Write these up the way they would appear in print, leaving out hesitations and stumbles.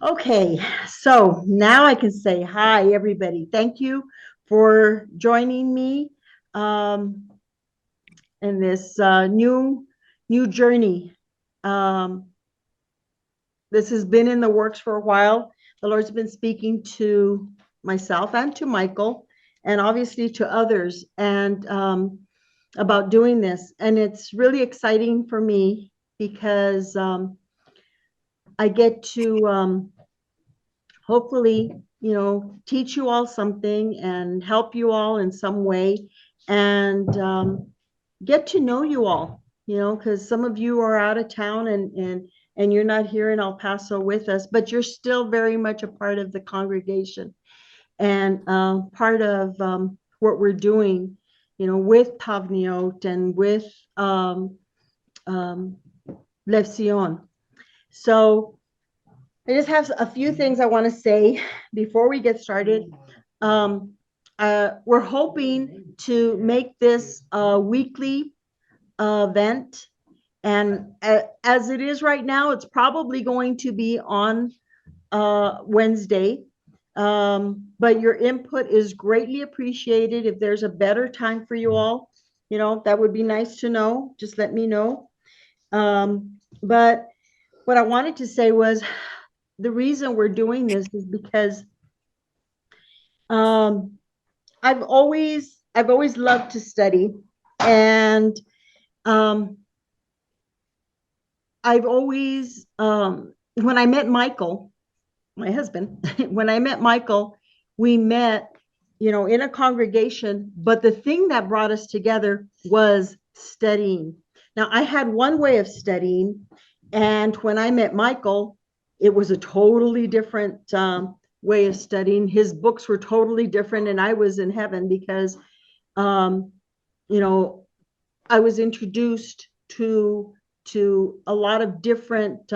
Okay, so now I can say hi, everybody. Thank you for joining me um, in this new journey. Um, this has been in the works for a while. The Lord's been speaking to myself and to Michael, and obviously to others, and about doing this. And it's really exciting for me because I get to hopefully, teach you all something and help you all in some way and get to know you all, because some of you are out of town and you're not here in El Paso with us, but you're still very much a part of the congregation and part of what we're doing, with Tavniot and with um, Tzion. So I just have a few things I want to say before we get started. Um, we're hoping to make this a weekly event. And as it is right now, it's probably going to be on Wednesday. But your input is greatly appreciated. If there's a better time for you all, that would be nice to know. Just let me know. But what I wanted to say was the reason we're doing this is because um, I've always loved to study, and um, I've always when I met Michael, my husband, when I met Michael, we met, in a congregation, but the thing that brought us together was studying. Now, I had one way of studying, and when I met Michael, it was a totally different way of studying. His books were totally different, and I was in heaven because, um, you know, I was introduced to a lot of different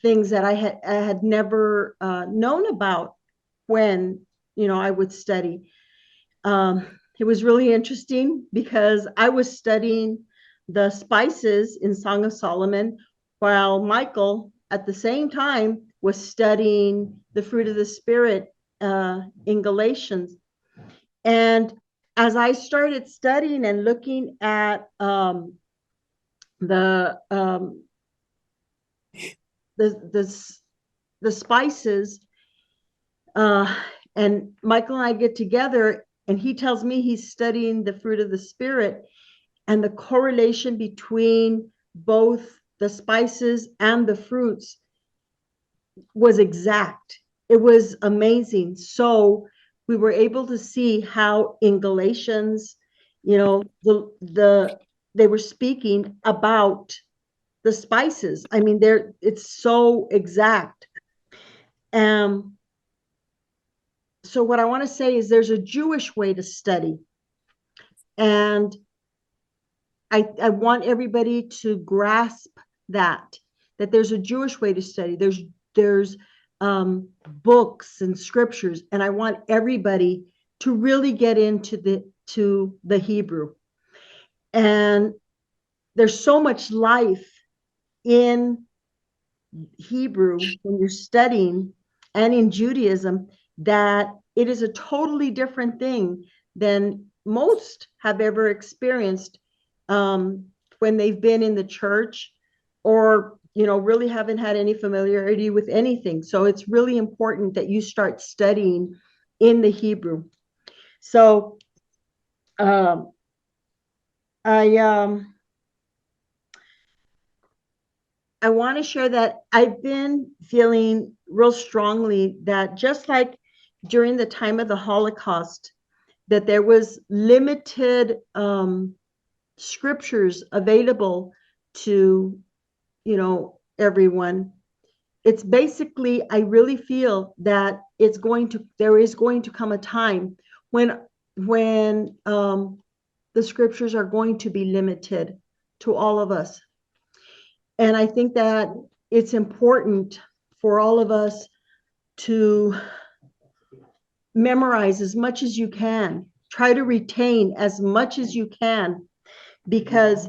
things that I had never known about when I would study. It was really interesting because I was studying the spices in Song of Solomon, while Michael at the same time was studying the fruit of the Spirit in Galatians. And as I started studying and looking at the um, the the the spices, uh, and Michael and I get together, and he tells me he's studying the fruit of the Spirit and the correlation between both the spices and the fruits was exact. It was amazing. So we were able to see how in Galatians, they were speaking about the spices. I mean, it's so exact. Um, so what I want to say is there's a Jewish way to study. And I want everybody to grasp that there's a Jewish way to study. There's books and scriptures, and I want everybody to really get into the Hebrew. And there's so much life in Hebrew when you're studying, and in Judaism, that it is a totally different thing than most have ever experienced when they've been in the church, or really haven't had any familiarity with anything. So it's really important that you start studying in the Hebrew. So um, I I want to share that I've been feeling real strongly that just like during the time of the Holocaust, that there was limited scriptures available to everyone. It's basically, I really feel that there is going to come a time when the scriptures are going to be limited to all of us. And I think that it's important for all of us to memorize as much as you can, try to retain as much as you can, because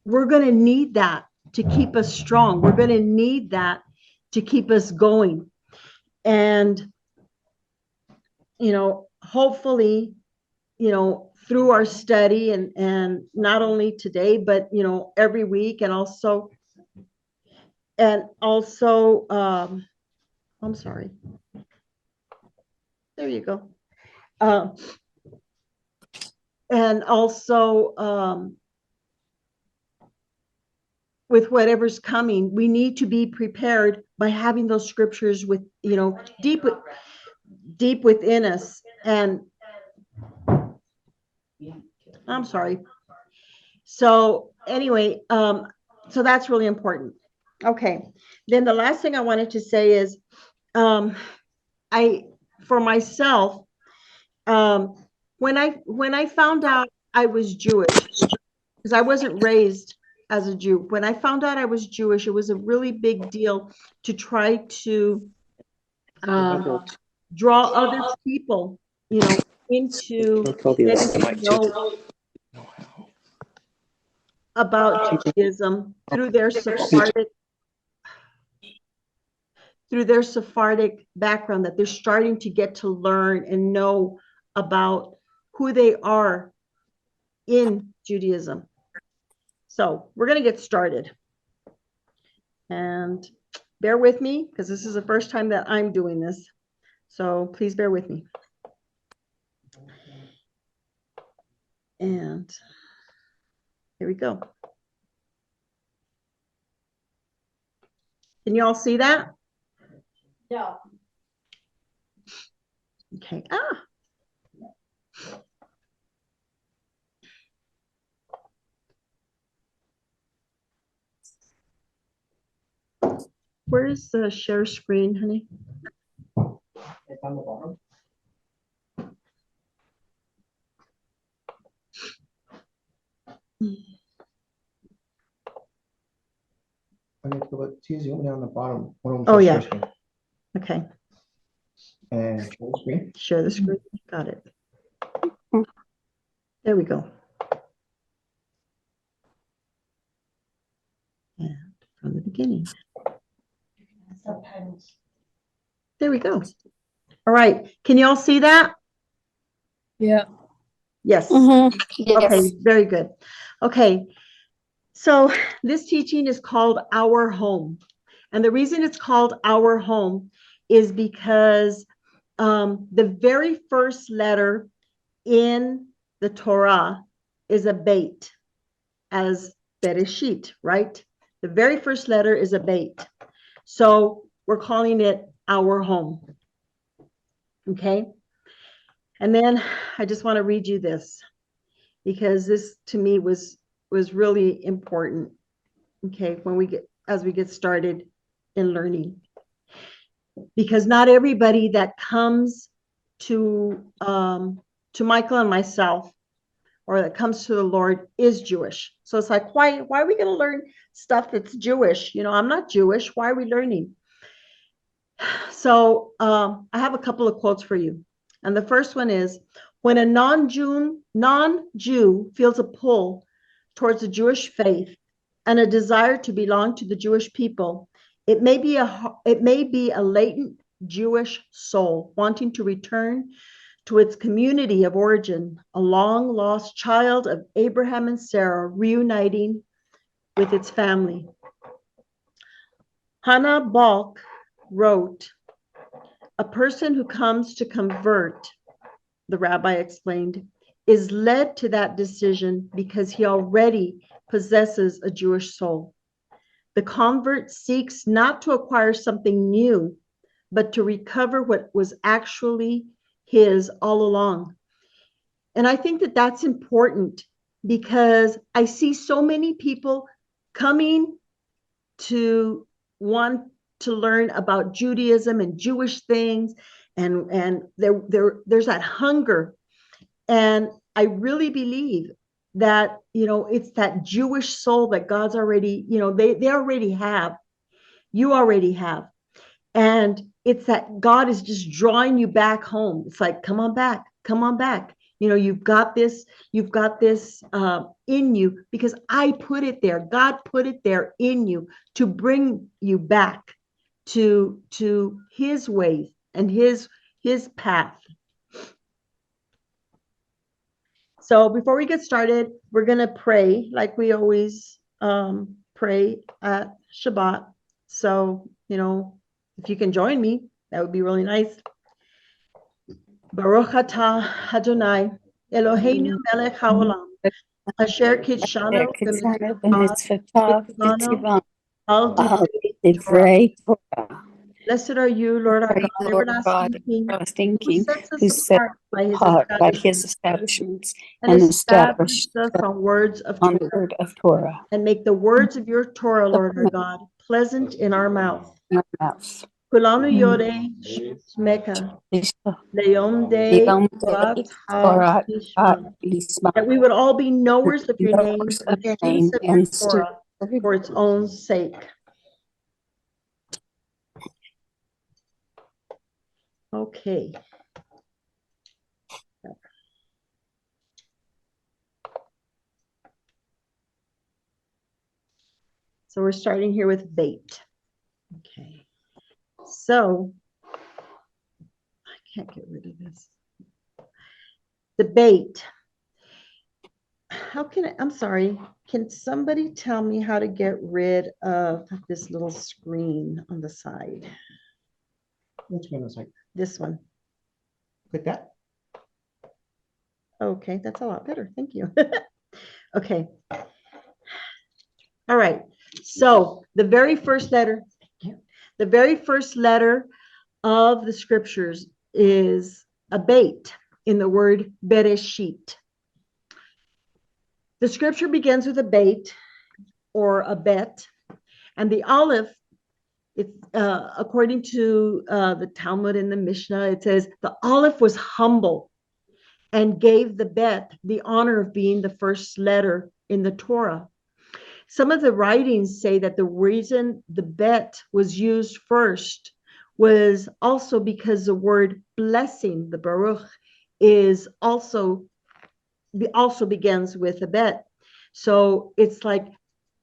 we're going to need that to keep us strong. We're going to need that to keep us going. And, hopefully, through our study and not only today, but, every week, and also, I'm sorry. There you go. And also, with whatever's coming, we need to be prepared by having those scriptures with, deep within us. And I'm sorry. So anyway, so that's really important. Okay. Then the last thing I wanted to say is, for myself, when I found out I was Jewish, because I wasn't raised as a Jew, when I found out I was Jewish, it was a really big deal to try to draw other people, into getting to know about Judaism through their Sephardic background, that they're starting to get to learn and know about who they are in Judaism. So we're going to get started. And bear with me, because this is the first time that I'm doing this. So please bear with me. And here we go. Can you all see that? No. Okay. Where's the share screen, honey? It's on the bottom. See zoom in on the bottom. Oh, yeah. Okay. And share the screen. Share the screen. Got it. There we go. And from the beginning. Sometimes. There we go. All right. Can you all see that? Yeah. Yes. Yes. Okay. Very good. Okay. So this teaching is called Our Home. And the reason it's called Our Home is because the very first letter in the Torah is a beit, as Bereshit, right? The very first letter is a beit. So we're calling it Our Home. Okay. And then I just want to read you this, because this to me was really important. Okay. As we get started in learning, because not everybody that comes to Michael and myself, or that comes to the Lord, is Jewish. So it's like, why are we going to learn stuff that's Jewish? I'm not Jewish. Why are we learning? So I have a couple of quotes for you. And the first one is, when a non-Jew feels a pull towards the Jewish faith and a desire to belong to the Jewish people, it may be a latent Jewish soul wanting to return to its community of origin, a long lost child of Abraham and Sarah reuniting with its family. Hannah Balk wrote, "A person who comes to convert," the rabbi explained, "is led to that decision because he already possesses a Jewish soul. The convert seeks not to acquire something new, but to recover what was actually his all along." And I think that that's important, because I see so many people coming to want to learn about Judaism and Jewish things, and there's that hunger. And I really believe that, it's that Jewish soul that God's already, they already have. You already have. And it's that God is just drawing you back home. It's like, come on back, come on back. you've got this in you because I put it there. God put it there in you to bring you back to his ways and his path. So before we get started, we're going to pray like we always pray at Shabbat. So, if you can join me, that would be really nice. Baruch atah Adonai Eloheinu melech haolam asher kitshanu b'mitzvotav al divrei Torah. Blessed are you, Lord our God, everlasting King, who sets us apart by his establishments and established us on words of Torah, and make the words of your Torah, Lord our God, pleasant in our mouth. Kulanu yoreh shmeka le'yom dei Torah lishma. That we would all be knowers of your name and students of your Torah for its own sake. Okay. So we're starting here with bait. Okay. So I can't get rid of this. The bait. I'm sorry. Can somebody tell me how to get rid of this little screen on the side? Which one is like, This one. click that? Okay, that's a lot better. Thank you. Okay. All right. So the very first letter of the scriptures is a bait in the word Bereshit. The scripture begins with a bait or a bet, and the aleph, according to the Talmud and the Mishnah, it says the aleph was humble and gave the bet the honor of being the first letter in the Torah. Some of the writings say that the reason the bet was used first was also because the word blessing, the Baruch, is also begins with a bet. So it's like,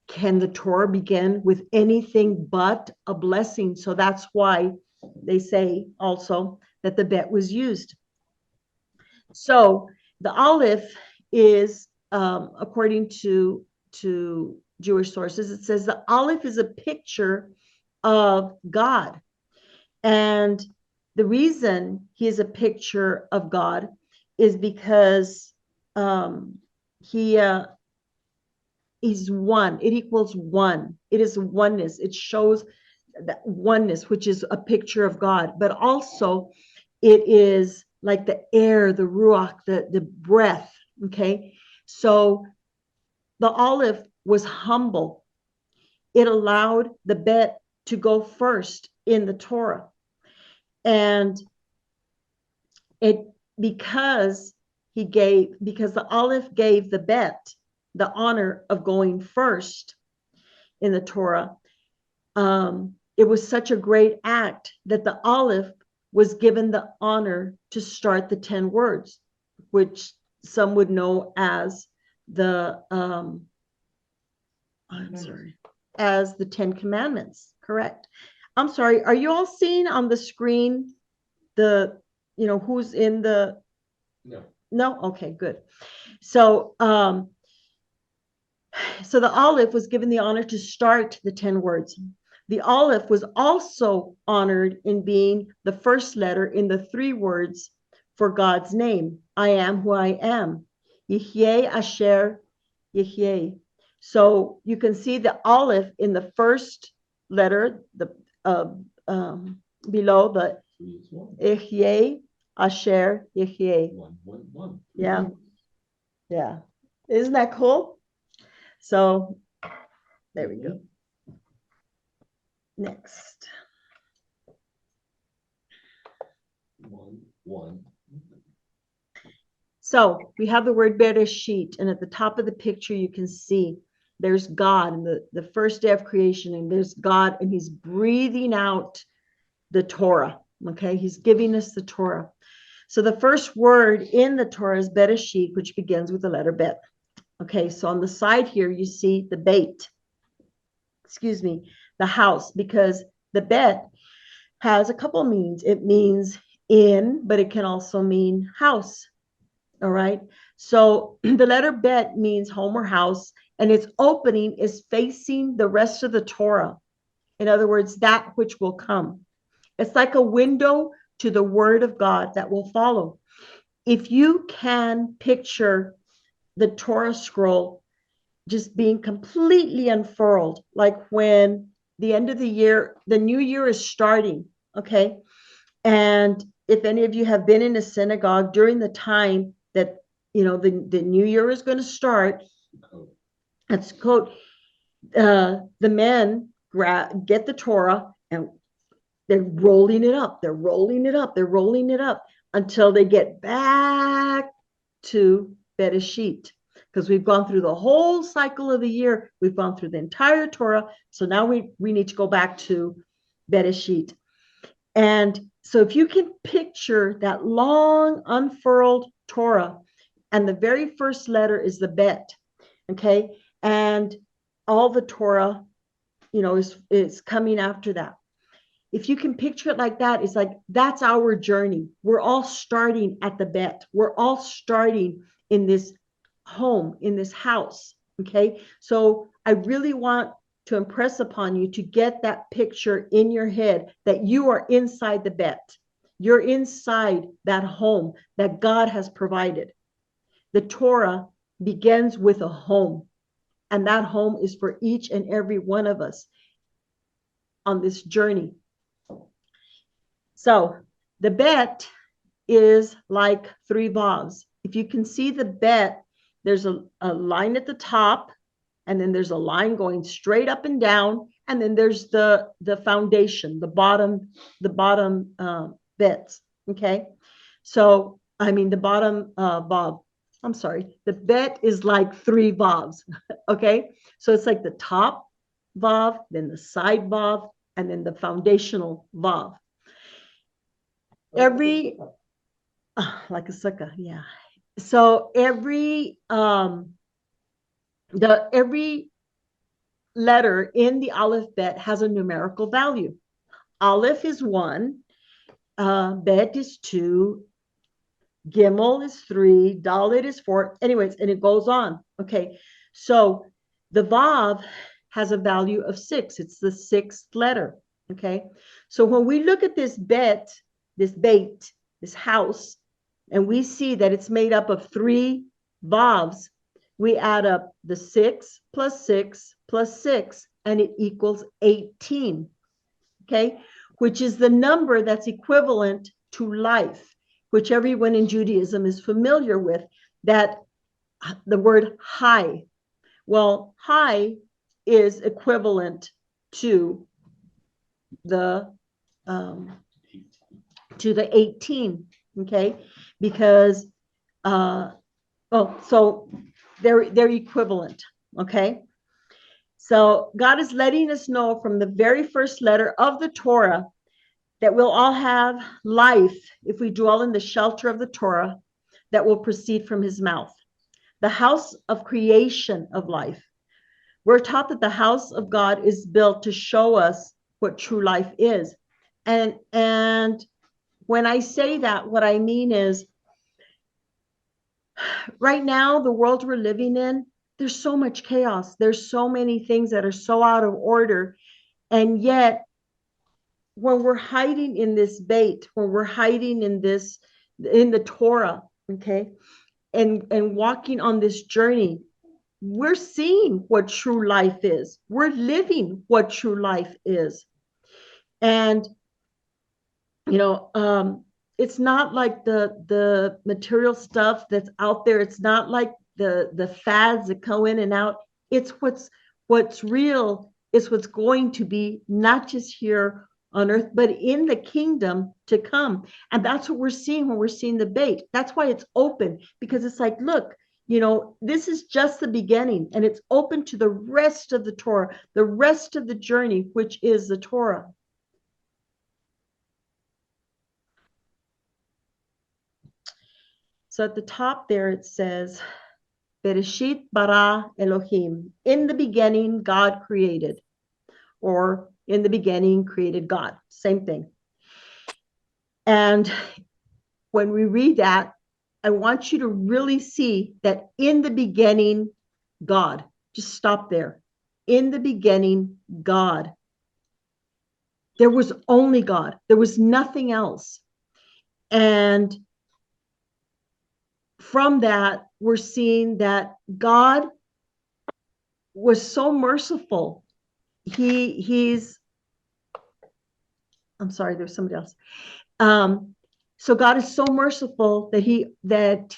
can the Torah begin with anything but a blessing? So that's why they say also that the bet was used. So the aleph is, according to Jewish sources, it says the aleph is a picture of God. And the reason he is a picture of God is because he's one. It equals one. It is oneness. It shows that oneness, which is a picture of God, but also it is like the air, the ruach, the breath. Okay. So the aleph was humble. It allowed the bet to go first in the Torah. And because the aleph gave the bet the honor of going first in the Torah, it was such a great act that the aleph was given the honor to start the 10 words, which some would know as the as the 10 commandments. Correct. I'm sorry. Are you all seeing on the screen who's in the? No. Okay, good. So the aleph was given the honor to start the 10 words. The aleph was also honored in being the first letter in the 3 words for God's name. I am who I am. Yihyeh asher yihyeh. So you can see the aleph in the first letter, the below the Yihyeh asher yihyeh. Yeah. Yeah. Isn't that cool? So there we go. Next. One. So we have the word Bereshit, and at the top of the picture you can see there's God in the first day of creation, and there's God, and he's breathing out the Torah. Okay, he's giving us the Torah. So the first word in the Torah is Bereshit, which begins with the letter Bet. Okay, so on the side here, you see the Beit, the house, because the Bet has a couple meanings. It means in, but it can also mean house. All right. So the letter Bet means home or house, and its opening is facing the rest of the Torah. In other words, that which will come. It's like a window to the word of God that will follow. If you can picture the Torah scroll just being completely unfurled, like when the end of the year, the new year is starting, okay? And if any of you have been in a synagogue during the time that, the new year is going to start, let's quote, the men get the Torah and they're rolling it up, they're rolling it up, they're rolling it up until they get back to Bereshit. Because we've gone through the whole cycle of the year, we've gone through the entire Torah, so now we need to go back to Bereshit. And so if you can picture that long unfurled Torah, and the very first letter is the Bet, okay, and all the Torah, is coming after that. If you can picture it like that, it's like that's our journey. We're all starting at the Bet. We're all starting in this home, in this house, okay? So I really want to impress upon you to get that picture in your head that you are inside the Bet. You're inside that home that God has provided. The Torah begins with a home, and that home is for each and every one of us on this journey. So the Bet is like three vavs. If you can see the Bet, there's a line at the top, and then there's a line going straight up and down, and then there's the foundation, the bottom bets. Okay, so the bottom vav. I'm sorry, the Bet is like three vavs. Okay, so it's like the top vav, then the side vav, and then the foundational vav. Every like a sukkah, yeah. So every letter in the Aleph Bet has a numerical value. Aleph is 1, Bet is 2, Gimel is 3, Dalet is 4. Anyways, and it goes on. Okay, so the Vav has a value of 6. It's the 6th letter. Okay, so when we look at this Bet, this Beit, this house, and we see that it's made up of 3 Vavs, we add up the 6 plus 6 plus 6, and it equals 18. Okay, which is the number that's equivalent to life, which everyone in Judaism is familiar with, that the word high. Well, high is equivalent to the 18, okay? Because so they're equivalent, okay? So God is letting us know from the very first letter of the Torah that we'll all have life if we dwell in the shelter of the Torah that will proceed from his mouth. The house of creation of life. We're taught that the house of God is built to show us what true life is. And when I say that, what I mean is, right now, the world we're living in, there's so much chaos. There's so many things that are so out of order. And yet, when we're hiding in this Beit, when we're hiding in the Torah, okay, and walking on this journey, we're seeing what true life is. We're living what true life is. And, it's not like the material stuff that's out there. It's not like the fads that go in and out. It's what's real is what's going to be, not just here on earth, but in the kingdom to come. And that's what we're seeing when we're seeing the Beit. That's why it's open, because it's like, look, this is just the beginning, and it's open to the rest of the Torah, the rest of the journey, which is the Torah. So at the top there it says, Bereshit bara Elohim. In the beginning, God created. Or in the beginning, created God. Same thing. And when we read that, I want you to really see that in the beginning, God. Just stop there. In the beginning, God. There was only God. There was nothing else. And from that, we're seeing that God was so merciful. I'm sorry, there's somebody else. So God is so merciful that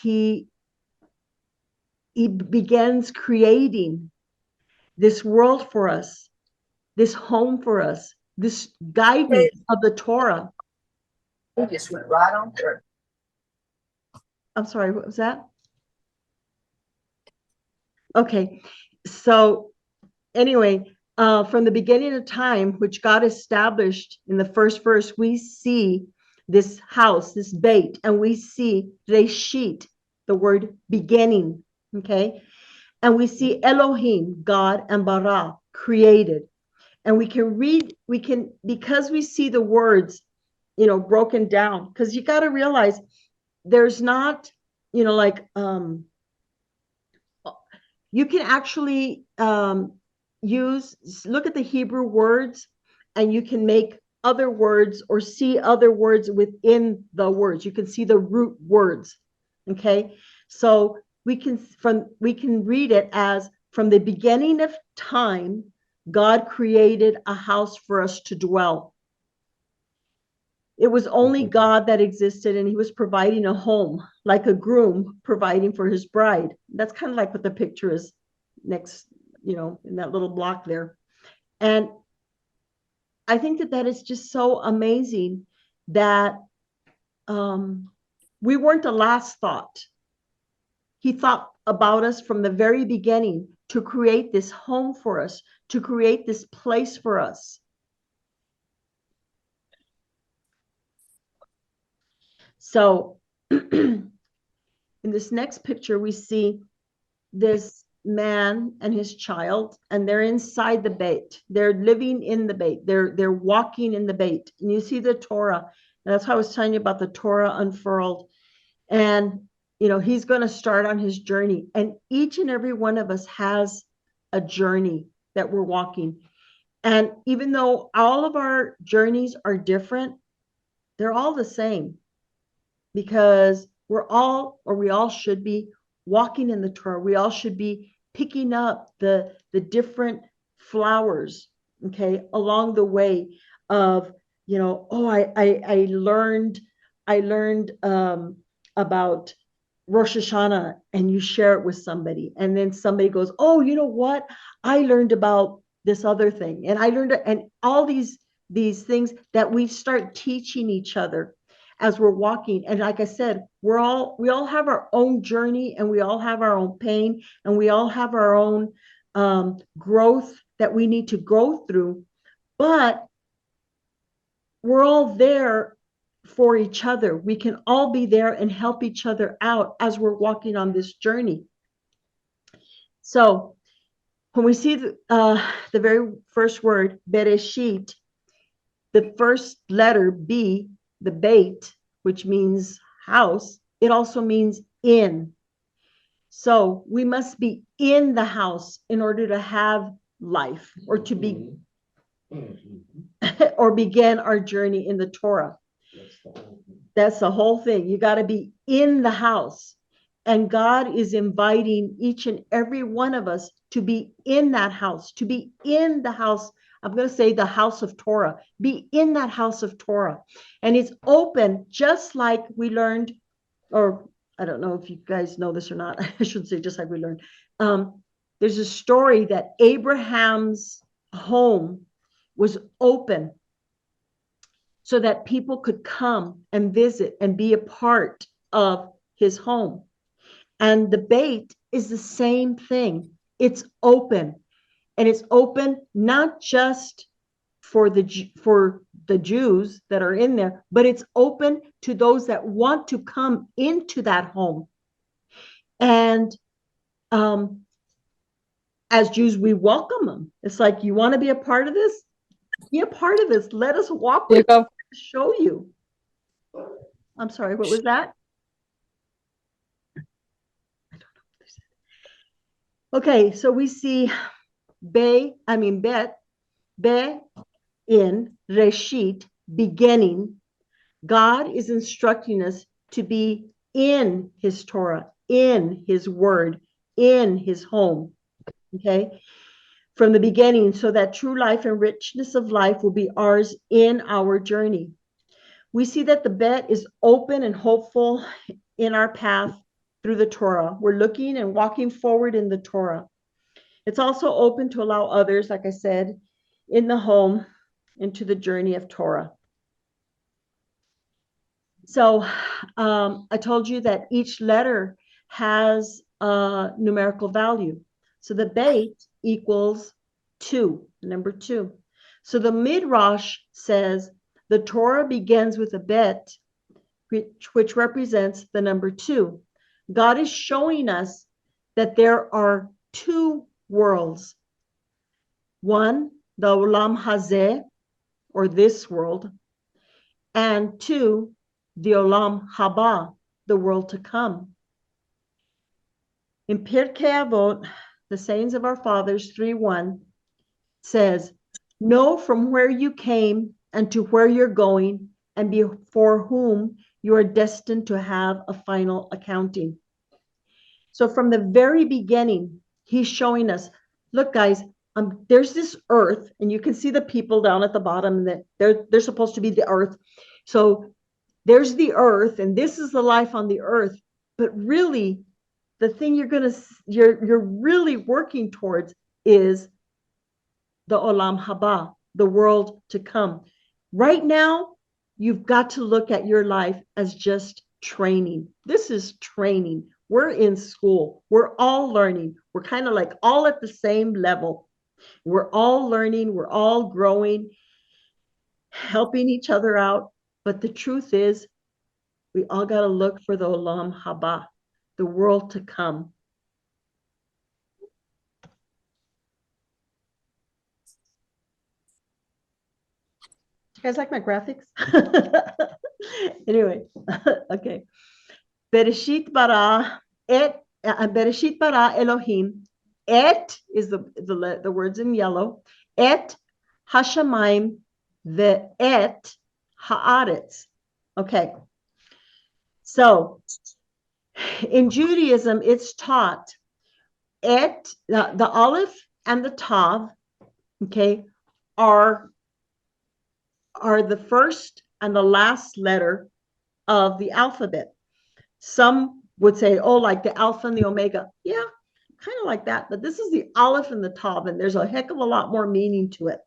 he begins creating this world for us, this home for us, this guidance of the Torah. We just went right on through. I'm sorry, what was that? Okay, so anyway, from the beginning of time, which God established in the first verse, we see this house, this bait, and we see Reshit, the word beginning, okay? And we see Elohim, God, and Bara, created. And we can read, because we see the words, broken down, because you got to realize there's not, like, you can actually look at the Hebrew words, and you can make other words or see other words within the words. You can see the root words. Okay. So we can read it as, from the beginning of time, God created a house for us to dwell. It was only God that existed, and he was providing a home, like a groom providing for his bride. That's kind of like what the picture is next, in that little block there. And I think that is just so amazing that we weren't the last thought. He thought about us from the very beginning to create this home for us, to create this place for us. So in this next picture, we see this man and his child, and they're inside the bait. They're living in the bait. They're walking in the bait. And you see the Torah. And that's how I was telling you about the Torah unfurled. And, he's going to start on his journey. And each and every one of us has a journey that we're walking. And even though all of our journeys are different, they're all the same, because we all should be walking in the Torah. We all should be picking up the different flowers, okay, along the way of, I learned about Rosh Hashanah, and you share it with somebody, and then somebody goes, oh, you know what? I learned about this other thing, and I learned, and all these things that we start teaching each other as we're walking. And like I said, we all have our own journey, and we all have our own pain, and we all have our own growth that we need to go through, but we're all there for each other. We can all be there and help each other out as we're walking on this journey. So when we see the very first word, Bereshit, the first letter B, the bait, which means house, it also means in. So we must be in the house in order to have life, or to be or begin our journey in the Torah. That's the whole thing. You got to be in the house. And God is inviting each and every one of us to be in that house, to be in the house. I'm going to say the house of Torah. Be in that house of Torah. And it's open, just like we learned, or I don't know if you guys know this or not. I should say just like we learned. There's a story that Abraham's home was open so that people could come and visit and be a part of his home. And the bait is the same thing. It's open. And it's open not just for the Jews that are in there, but it's open to those that want to come into that home. And as Jews, we welcome them. It's like, you want to be a part of this? Be a part of this. Let us walk with you, show you. I'm sorry, what was that? I don't know. Okay, so we see bet in Reshit, beginning. God is instructing us to be in his Torah, in his word, in his home. Okay, from the beginning, so that true life and richness of life will be ours in our journey. We see that the bet is open and hopeful in our path through the Torah. We're looking and walking forward in the Torah. It's also open to allow others, like I said, in the home into the journey of Torah. So I told you that each letter has a numerical value. So the bet equals 2, number 2. So the Midrash says the Torah begins with a bet, which represents the number 2. God is showing us that there are 2 worlds. One, the Olam Hazeh, or this world, and 2, the Olam Haba, the world to come. In Pirkei Avot, the sayings of our fathers 3:1 says, know from where you came and to where you're going, and before whom you are destined to have a final accounting. So from the very beginning, he's showing us, look, guys, there's this earth, and you can see the people down at the bottom that they're supposed to be the earth. So there's the earth, and this is the life on the earth. But really, the thing you're really working towards is the Olam Haba, the world to come. Right now, you've got to look at your life as just training. This is training. We're in school. We're all learning. We're kind of like all at the same level. We're all learning. We're all growing, helping each other out. But the truth is, we all got to look for the Olam Haba, the world to come. You guys like my graphics? Anyway, okay. Bereshit bara Elohim. Et is the words in yellow. Et hashamayim, the et haaretz. Okay. So in Judaism, it's taught the aleph and the tav, okay, are the first and the last letter of the alphabet. Some would say, oh, like the alpha and the omega. Yeah, kind of like that. But this is the aleph and the tav, and there's a heck of a lot more meaning to it.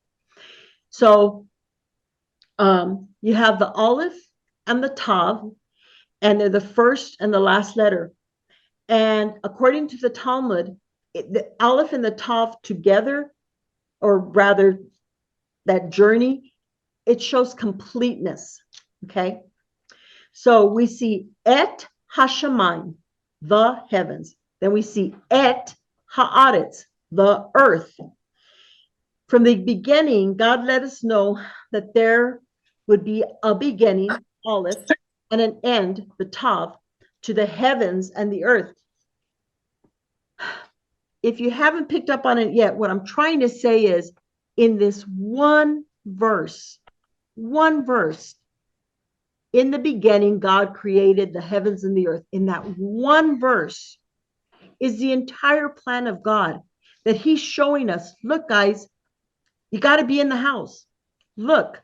So you have the aleph and the tav, and they're the first and the last letter. And according to the Talmud, the aleph and the tav together, or rather that journey, it shows completeness. Okay. So we see et hashamayim, the heavens. Then we see et haaretz, the earth. From the beginning, God let us know that there would be a beginning, aleph, and an end, the tav, to the heavens and the earth. If you haven't picked up on it yet, what I'm trying to say is, in this one verse, in the beginning, God created the heavens and the earth. In that one verse is the entire plan of God, that he's showing us, look, guys, you got to be in the house. Look,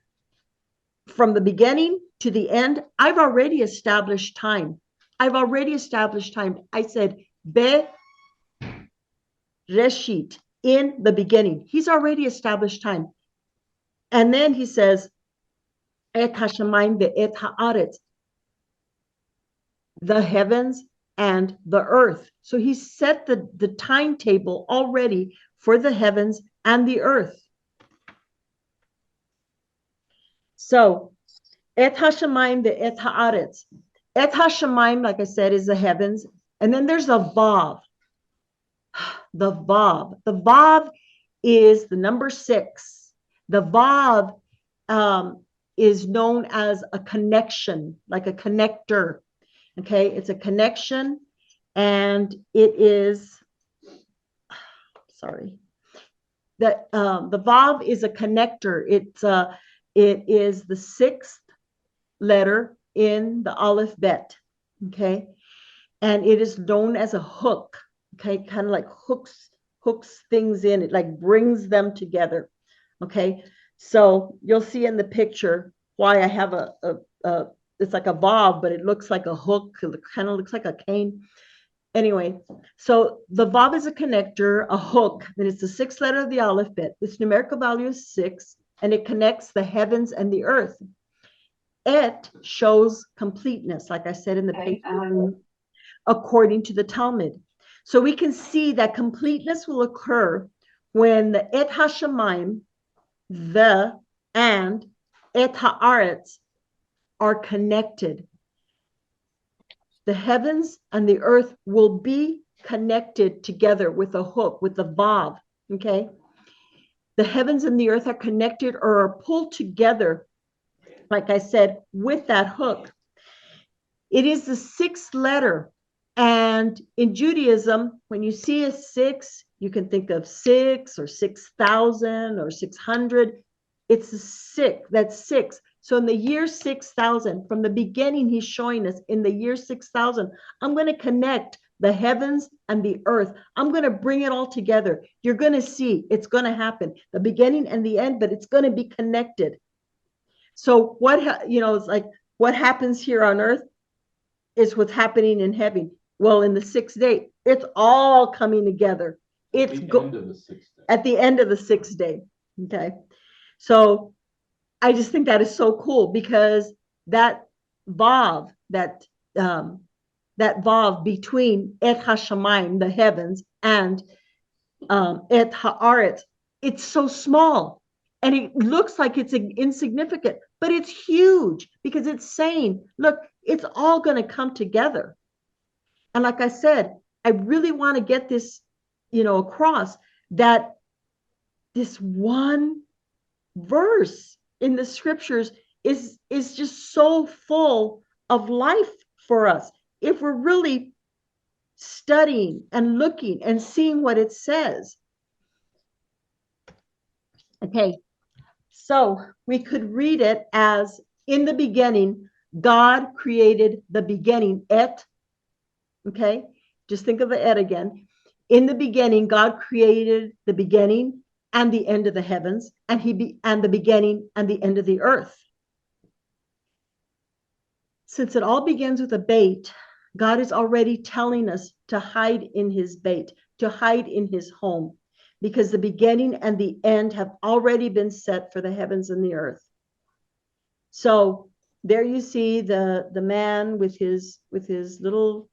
from the beginning to the end, I've already established time. I said, Be Reshit, in the beginning. He's already established time. And then he says, Et hashamayim ve'et haaretz, the heavens and the earth. So he set the timetable already for the heavens and the earth. So, Et Hashemayim, the Et Haaretz. Et Hashemayim, like I said, is the heavens. And then there's a Vav. The Vav. The Vav is the number 6. The Vav is known as a connection, like a connector. Okay, it's a connection, and it is, sorry, the Vav is a connector. It is the 6th letter in the Aleph Bet. Okay, and it is known as a hook. Okay, kind of like hooks things in. It like brings them together. Okay, so you'll see in the picture why I have a it's like a Vav, but it looks like a hook. It kind of looks like a cane. Anyway, so the Vav is a connector, a hook, and it's the 6th letter of the alphabet. Its numerical value is 6, and it connects the heavens and the earth. Et shows completeness, like I said in the paper, according to the Talmud. So we can see that completeness will occur when the Et Hashemayim, the and Et Haaretz are connected. The heavens and the earth will be connected together with a hook, with the Vav. Okay. The heavens and the earth are connected or are pulled together, like I said, with that hook. It is the 6th letter. And in Judaism, when you see a 6, you can think of 6 or 6,000 or 600. It's a 6. That's 6. So in the year 6,000, from the beginning, he's showing us in the year 6,000, I'm going to connect the heavens and the earth. I'm going to bring it all together. You're going to see it's going to happen, the beginning and the end, but it's going to be connected. So it's like what happens here on earth is what's happening in heaven. Well, in the 6th day, it's all coming together. It's at the end of the 6th day. Okay. So I just think that is so cool because that Vav, that Vav between Et Hashemayim, the heavens, and Et Haaretz, it's so small. And it looks like it's insignificant, but it's huge because it's saying, look, it's all going to come together. And like I said, I really want to get this, across that this one verse in the scriptures is just so full of life for us. If we're really studying and looking and seeing what it says. Okay, so we could read it as in the beginning, God created the beginning, Et. Okay, just think of the Et again. In the beginning, God created the beginning and the end of the heavens, and the beginning and the end of the earth. Since it all begins with a bait, God is already telling us to hide in his bait, to hide in his home, because the beginning and the end have already been set for the heavens and the earth. So there you see the man with his little,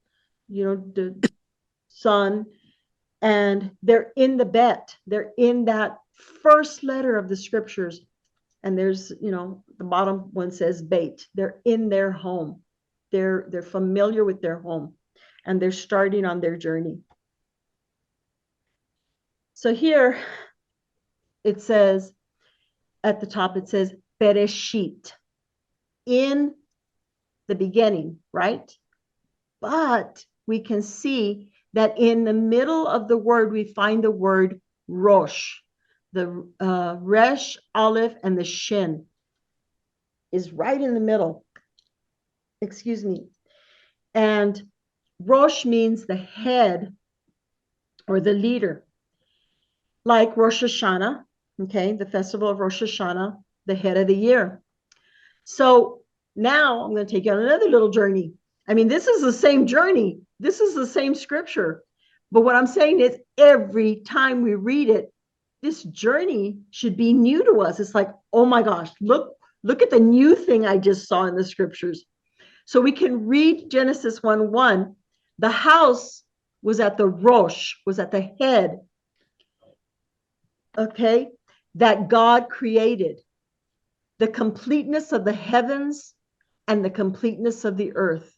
the son, and they're in the bet. They're in that first letter of the scriptures. And there's, the bottom one says bait. They're in their home. They're familiar with their home, and they're starting on their journey. So here it says, at the top, it says Bereshit, in the beginning, right? But we can see that in the middle of the word, we find the word Rosh. The Resh, Aleph, and the Shin is right in the middle. Excuse me. And Rosh means the head or the leader. Like Rosh Hashanah, okay, the festival of Rosh Hashanah, the head of the year. So now I'm going to take you on another little journey. I mean, this is the same journey. This is the same scripture. But what I'm saying is every time we read it, this journey should be new to us. It's like, oh my gosh, look at the new thing I just saw in the scriptures. So we can read Genesis 1:1. The house was at the Rosh, was at the head, okay, that God created. the completeness of the heavens and the completeness of the earth.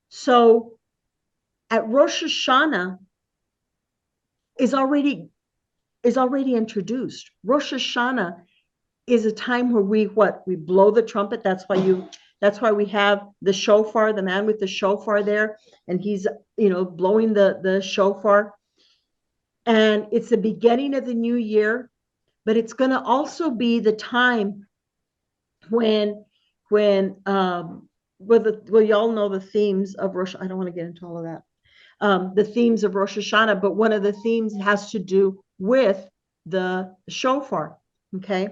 So at Rosh Hashanah is already introduced. Rosh Hashanah is a time where we blow the trumpet. That's why we have the shofar, the man with the shofar there, and he's blowing the shofar. And it's the beginning of the new year, but it's going to also be the time when y'all know the themes of Rosh. I don't want to get into all of that. The themes of Rosh Hashanah, but one of the themes has to do with the shofar, okay,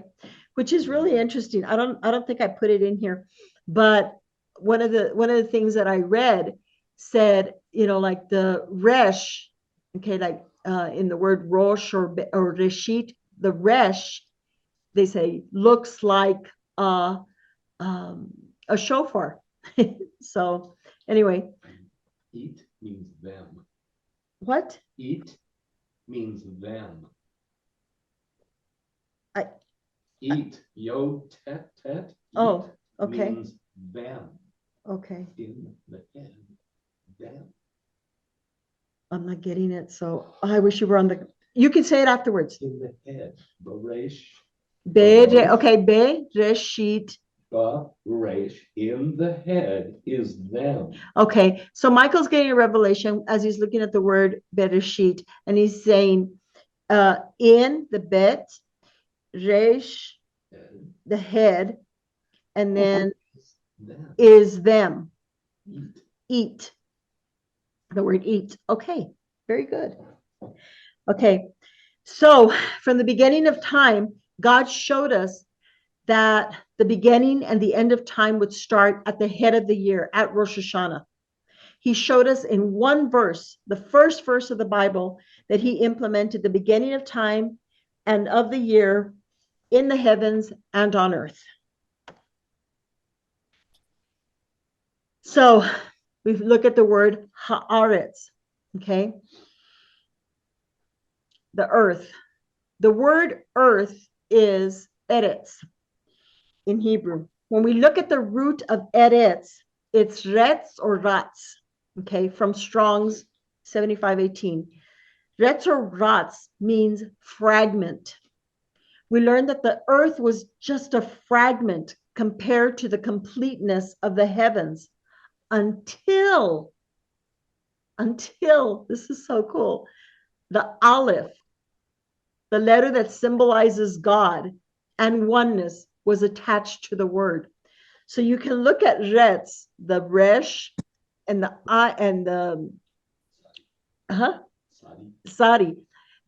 which is really interesting. I don't think I put it in here, but one of the things that I read said, like the resh, okay, like in the word rosh or reshit, the resh, they say looks like a shofar. So anyway. Eat means them. What? Eat means them. Eat, yod, tet, tet. Oh, eat okay. Means them. Okay. In the head. Them. I'm not getting it, so I wish you were on the. You can say it afterwards. In the head. Baresh. Okay, bereshit. Baresh. In the head is them. Okay, so Michael's getting a revelation as he's looking at the word bereshit, and he's saying, in the bet, resh, the head, and then Them. is them. Eat. Eat. The word eat. Okay, very good. Okay, so from the beginning of time, God showed us that the beginning and the end of time would start at the head of the year, at Rosh Hashanah. He showed us in one verse, the first verse of the Bible, that he implemented the beginning of time and of the year in the heavens and on earth. So we look at the word haaretz, okay? The earth. The word earth is eretz in Hebrew. When we look at the root of eretz, it's retz or ratz, okay, from Strong's 7518. Retz or ratz means fragment. We learned that the earth was just a fragment compared to the completeness of the heavens until, this is so cool, the Aleph, the letter that symbolizes God and oneness, was attached to the word. So you can look at Retz, the Resh, and the I and the Sadi,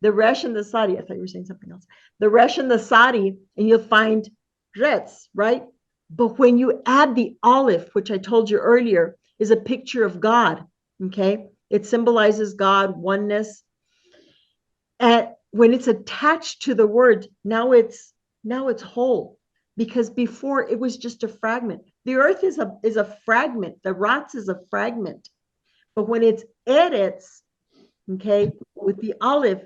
the Resh and the Sadi. I thought you were saying something else. The Resh and the Sadi, and you'll find Retz, right? But when you add the Aleph, which I told you earlier, is a picture of God. Okay, it symbolizes God, oneness. And when it's attached to the word, now it's whole, because before it was just a fragment. The earth is a fragment. The Ratz is a fragment. But when it's eretz, okay, with the Aleph,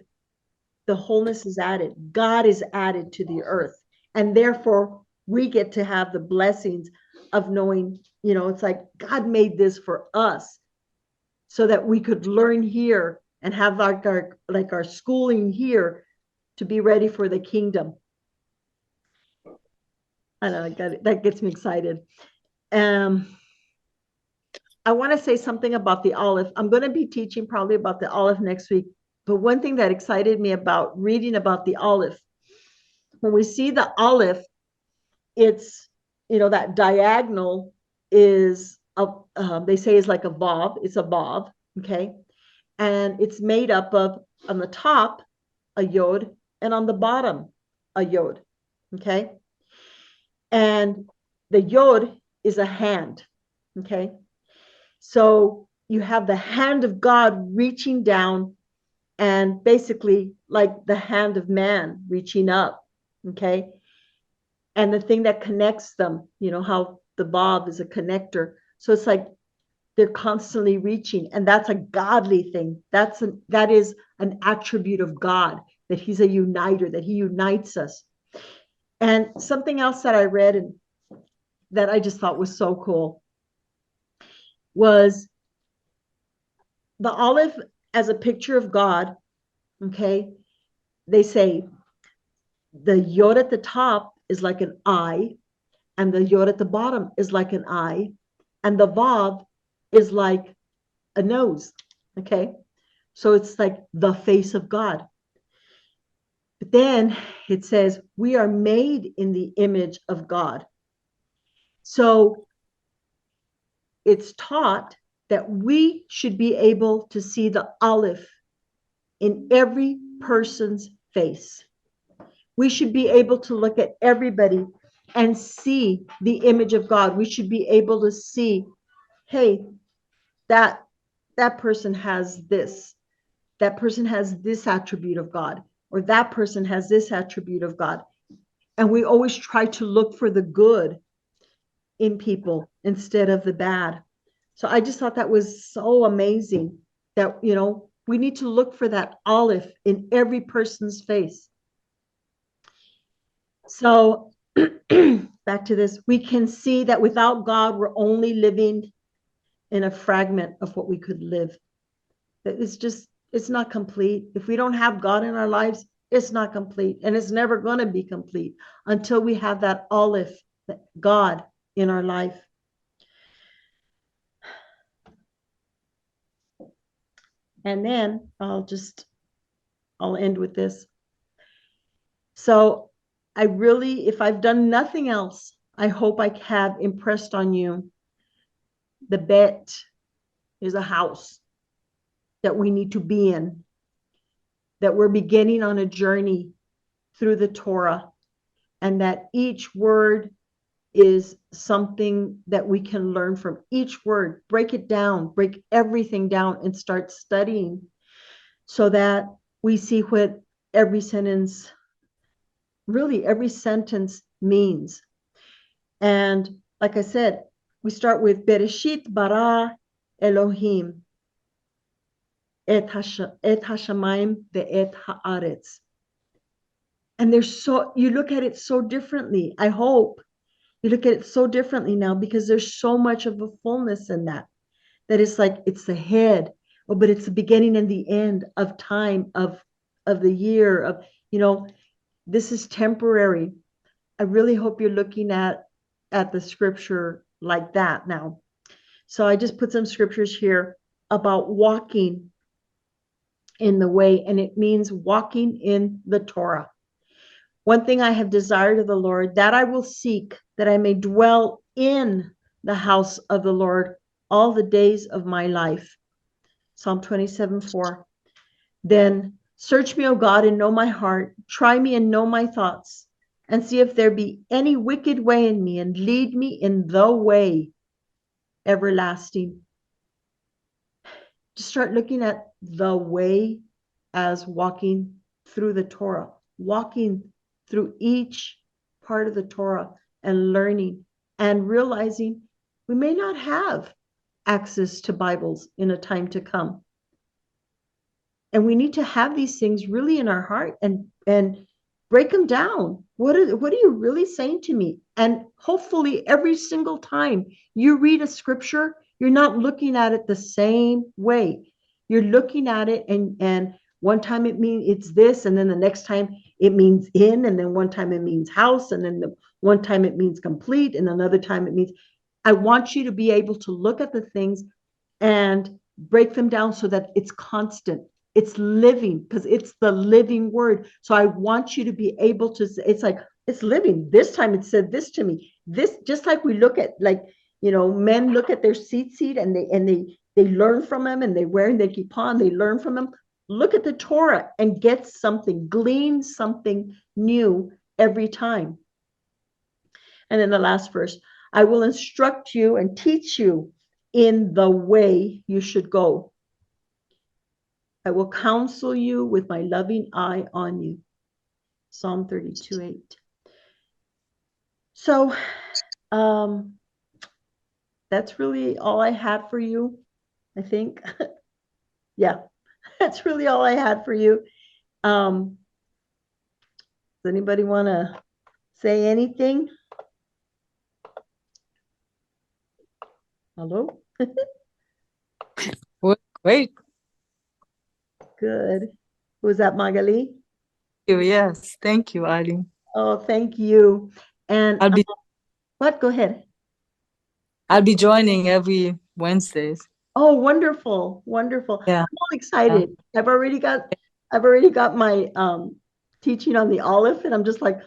the wholeness is added. God is added to the earth. And therefore, we get to have the blessings of knowing, it's like God made this for us so that we could learn here and have our schooling here to be ready for the kingdom. I know that gets me excited. I want to say something about the Aleph. I'm going to be teaching probably about the Aleph next week. But one thing that excited me about reading about the Aleph, when we see the Aleph, it's, that diagonal is, they say is like a vav. It's a vav, okay? And it's made up of, on the top, a yod, and on the bottom, a yod, okay? And the yod is a hand, okay? So you have the hand of God reaching down, and basically like the hand of man reaching up, okay? And the thing that connects them, how the vav is a connector. So it's like they're constantly reaching, and that's a godly thing. That is an attribute of God, that he's a uniter, that he unites us. And something else that I read and that I just thought was so cool was the olive as a picture of God. Okay. They say the yod at the top is like an eye, and the yod at the bottom is like an eye, and the vav is like a nose. Okay. So it's like the face of God. But then it says, we are made in the image of God. So it's taught that we should be able to see the olive in every person's face. We should be able to look at everybody and see the image of God. We should be able to see, hey, that person has this. That person has this attribute of God, or that person has this attribute of God. And we always try to look for the good in people instead of the bad. So I just thought that was so amazing that, we need to look for that olive in every person's face. So back to this, we can see that without God, we're only living in a fragment of what we could live. It's not complete. If we don't have God in our lives, it's not complete. And it's never going to be complete until we have that olive, that God in our life. And then I'll end with this. So I really, if I've done nothing else, I hope I have impressed on you the bet is a house that we need to be in, that we're beginning on a journey through the Torah, and that each word is something that we can learn from. Each word, break it down, break everything down, and start studying so that we see what every sentence means. And like I said, we start with Bereshit bara Elohim et hashamayim ve'et haaretz. And you look at it so differently. I hope you look at it so differently now, because there's so much of a fullness in that it's like, it's the head, but it's the beginning and the end of time, of the year, of, this is temporary. I really hope you're looking at the scripture like that now. So I just put some scriptures here about walking in the way, and it means walking in the Torah. One thing I have desired of the Lord, that I will seek, that I may dwell in the house of the Lord all the days of my life. Psalm 27:4. Then search me, O God, and know my heart. Try me and know my thoughts, and see if there be any wicked way in me, and lead me in the way everlasting. Just start looking at the way as walking through the Torah, walking through each part of the Torah and learning and realizing we may not have access to Bibles in a time to come. And we need to have these things really in our heart and break them down. What are you really saying to me? And hopefully every single time you read a scripture, you're not looking at it the same way. You're looking at it and one time it means it's this, and then the next time it means in, and then one time it means house, and then one time it means complete, and another time it means. I want you to be able to look at the things and break them down so that it's constant. It's living, because it's the living word. So I want you to be able to, it's like, it's living. This time it said this to me. This, just like we look at, like, men look at their seat and they learn from them, and they wear and they keep on, they learn from them. Look at the Torah and get something, glean something new every time. And then the last verse, I will instruct you and teach you in the way you should go. I will counsel you with my loving eye on you. Psalm 32:8. So that's really all I had for you, I think. Yeah, that's really all I had for you. Does anybody want to say anything? Hello? Great. Good. Was that Magali? Yes, thank you, Eileen. Oh, thank you. And I'll be what? Go ahead. I'll be joining every Wednesdays. Oh, wonderful, wonderful. Yeah. I'm all excited. I've already got my teaching on the olive, and I'm just like,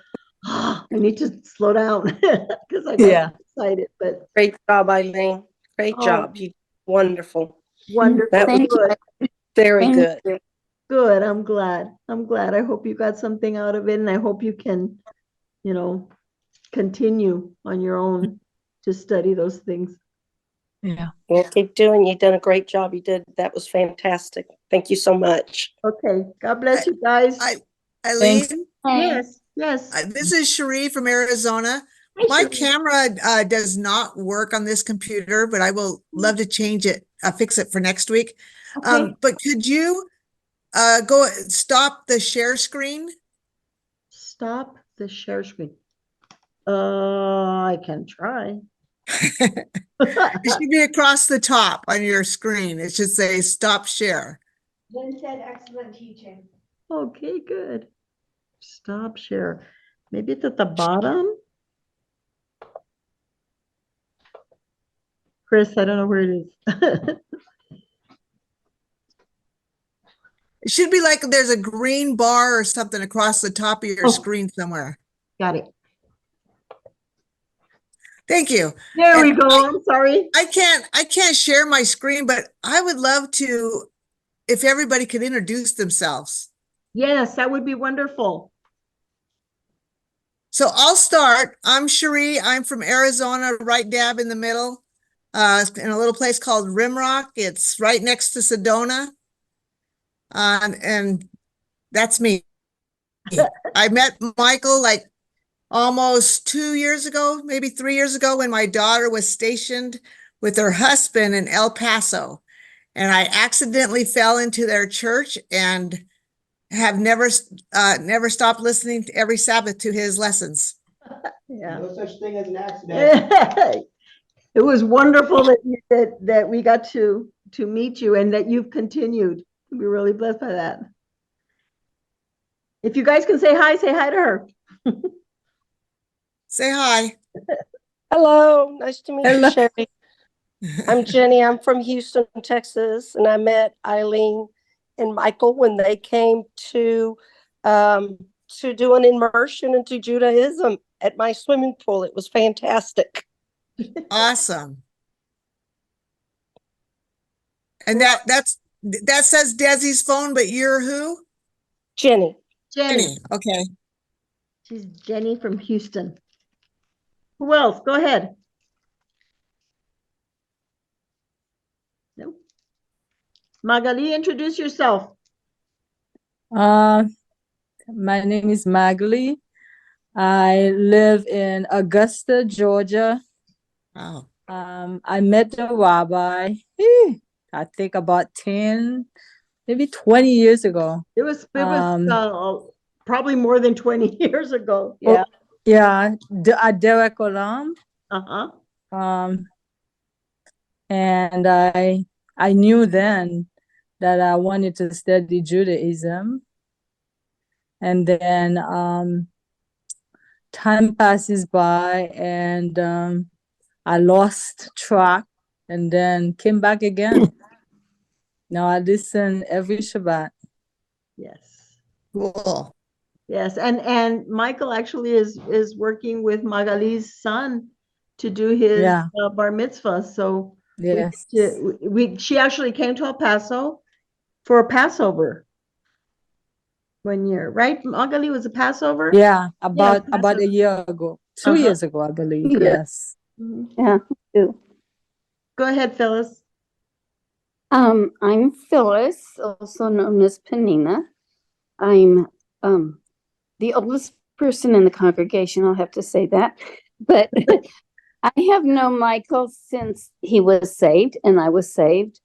I need to slow down because I got Yeah. excited, but Great job, Eileen. Great Oh. job. You wonderful. wonderful. That was Thank you. Good. very Thank good. you. Good. I'm glad. I'm glad. I hope you got something out of it, and I hope you can, continue on your own to study those things. Yeah. Well, keep doing. You've done a great job. You did. That was fantastic. Thank you so much. Okay. God bless you guys. Eileen, Thanks. Yes. Yes. this is Cherie from Arizona. Hi, My Shirley. camera does not work on this computer, but I will love to change it, fix it for next week. Okay. But could you stop the share screen? Stop the share screen. I can try. It should be across the top on your screen. It should say stop share. Lynn said excellent teaching. Okay, good. Stop share. Maybe it's at the bottom. Chris, I don't know where it is. It should be like there's a green bar or something across the top of your Oh. screen somewhere. Got it. Thank you. There we And go. I'm sorry. I can't share my screen, but I would love to, if everybody could introduce themselves. Yes, that would be wonderful. So I'll start. I'm Cherie. I'm from Arizona, right dab in the middle, in a little place called Rimrock. It's right next to Sedona. And that's me. I met Michael like almost 2 years ago, maybe 3 years ago, when my daughter was stationed with her husband in El Paso. And I accidentally fell into their church and have never stopped listening every Sabbath to his lessons. Yeah. No such thing as an accident. It was wonderful that we got to meet you and that you've continued. We're really blessed by that. If you guys can say hi to her. Say hi. Hello. Nice to meet Hello. you, Sherry. I'm Jenny. I'm from Houston, Texas, and I met Eileen and Michael when they came to do an immersion into Judaism at my swimming pool. It was fantastic. Awesome. And that says Desi's phone, but you're who? Jenny. Jenny. Okay. She's Jenny from Houston. Who else? Go ahead. No. Magali, introduce yourself. My name is Magali. I live in Augusta, Georgia. Wow. I met the rabbi, I think about 10, maybe 20 years ago. It was probably more than 20 years ago. Yeah. Yeah, at Derek Olam. Uh-huh. And I knew then that I wanted to study Judaism. And then time passes by and I lost track and then came back again. Now I listen every Shabbat. Yes. Cool. Yes. And Michael actually is working with Magali's son to do his bar mitzvah. So Yes. she actually came to El Paso for a Passover one year, right? Magali was a Passover? Yeah, about Passover. a year ago, 2 years ago, I believe. Yeah. Yes. Mhm. Yeah, too. Go ahead, Phyllis. I'm Phyllis, also known as Penina. I'm the oldest person in the congregation, I'll have to say that. But I have known Michael since he was saved and I was saved.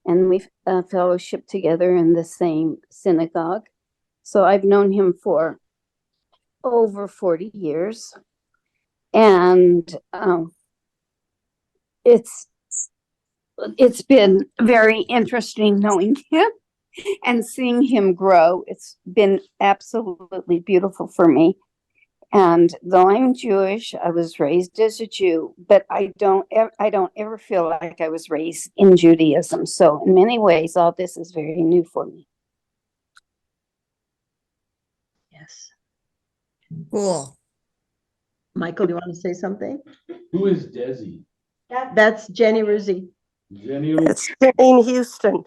And we've fellowshiped together in the same synagogue. So I've known him for over 40 years. And it's been very interesting knowing him and seeing him grow. It's been absolutely beautiful for me. And though I'm Jewish, I was raised as a Jew, but I don't ever feel like I was raised in Judaism. So in many ways, all this is very new for me. Yes. Cool. Michael, do you want to say something? Who is Desi? That's Jenny Rizzi. Jenny, It's in Houston.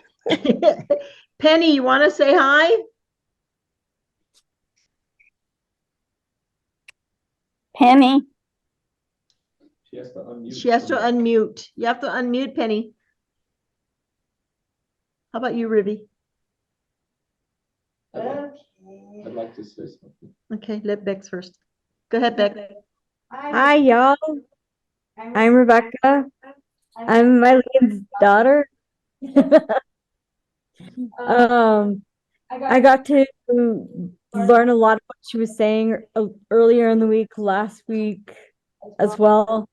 Penny, you want to say hi? Penny, she has to unmute. She has to unmute. You have to unmute, Penny. How about you, Ribby? I'd like to say something. Okay, let Bex first. Go ahead, Bex. Hi, y'all. I'm Rebecca. I'm Eileen's daughter. I got to learn a lot of what she was saying earlier in the week, last week as well.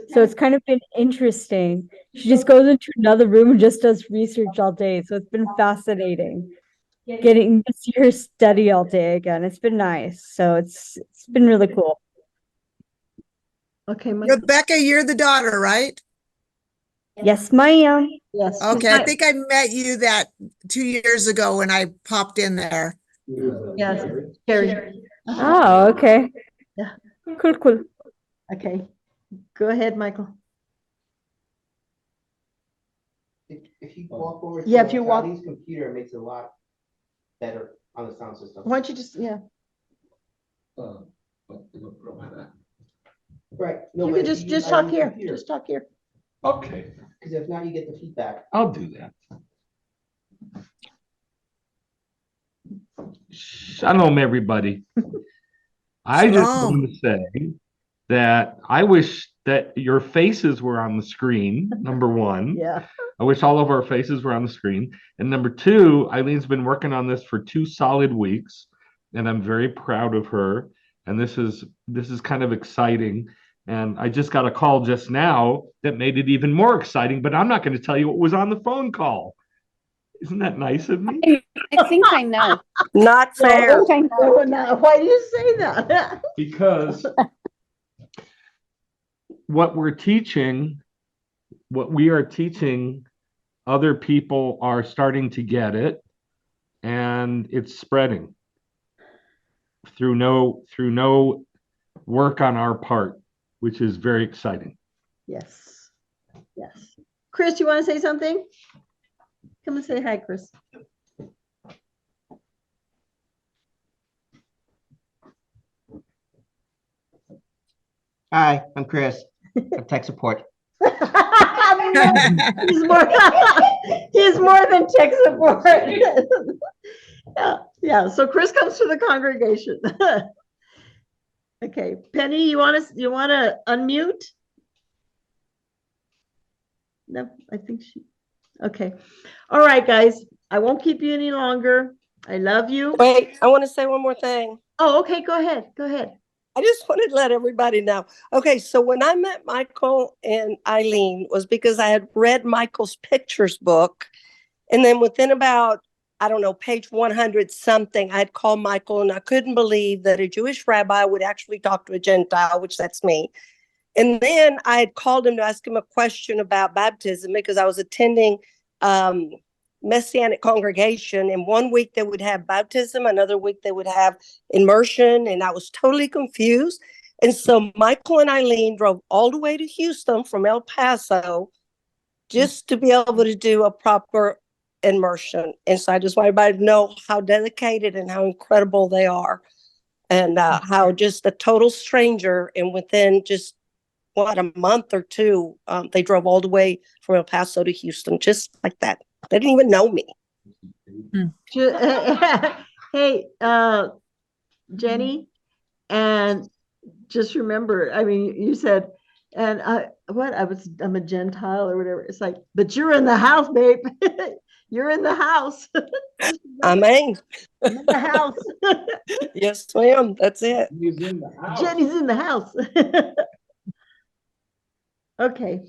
So it's kind of been interesting. She just goes into another room and just does research all day. So it's been fascinating getting to see her study all day again. It's been nice. So it's been really cool. Okay, Michael. Rebecca, you're the daughter, right? Yes, ma'am. Yes. Okay, I think I met you that 2 years ago when I popped in there. Yes, Carrie. Oh, okay. Yeah. Cool. Okay, go ahead, Michael. If you walk over Yeah, to if you walk- Eileen's computer, it makes it a lot better on the sound system. Why don't you just, yeah, Right. No, you but can if just use talk Eileen's here, computer, just talk here. Okay, because if not, you get the feedback. I'll do that. Shalom, everybody. I just Shalom. want to say that I wish that your faces were on the screen, number one. Yeah. I wish all of our faces were on the screen. And number two, Eileen's been working on this for 2 solid weeks, and I'm very proud of her. And this is kind of exciting. And I just got a call just now that made it even more exciting, but I'm not going to tell you what was on the phone call. Isn't that nice of me? I think I know. Not fair. I think I know. No, no, why do you say that? Because what we are teaching, other people are starting to get it, and it's spreading through no work on our part, which is very exciting. Yes, yes. Chris, you want to say something? Come and say hi, Chris. Hi, I'm Chris. I'm tech support. He's more, he's more than tech support. Yeah, so Chris comes to the congregation. Okay, Penny, you want to unmute? No, I think she, okay. All right, guys, I won't keep you any longer. I love you. Wait, I want to say one more thing. Oh, okay, go ahead. I just wanted to let everybody know. Okay, so when I met Michael and Eileen was because I had read Michael's pictures book. And then within about, I don't know, page 100 something, I had called Michael and I couldn't believe that a Jewish rabbi would actually talk to a Gentile, which that's me. And then I had called him to ask him a question about baptism because I was attending Messianic congregation, and 1 week they would have baptism, another week they would have immersion, and I was totally confused. And so Michael and Eileen drove all the way to Houston from El Paso just to be able to do a proper immersion. And so I just want everybody to know how dedicated and how incredible they are, and how just a total stranger, and within just a month or two, they drove all the way from El Paso to Houston, just like that. They didn't even know me. Hey, Jenny, and just remember, I mean, you said And I'm a Gentile or whatever. It's like, but you're in the house, babe. You're in the house. Amen. I'm in the house. Yes, ma'am. That's it. He's in the house. Jenny's in the house. Okay.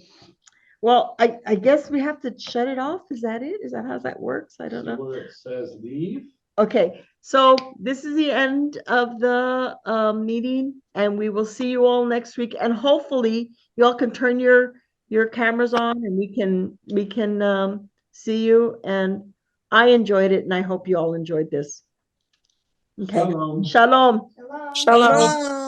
Well, I guess we have to shut it off. Is that it? Is that how that works? I don't know. Where it says leave. Okay, so this is the end of the meeting, and we will see you all next week. And hopefully, you all can turn your cameras on, and we can see you. And I enjoyed it, and I hope you all enjoyed this. Okay, Shalom. shalom. Hello. Shalom. Shalom.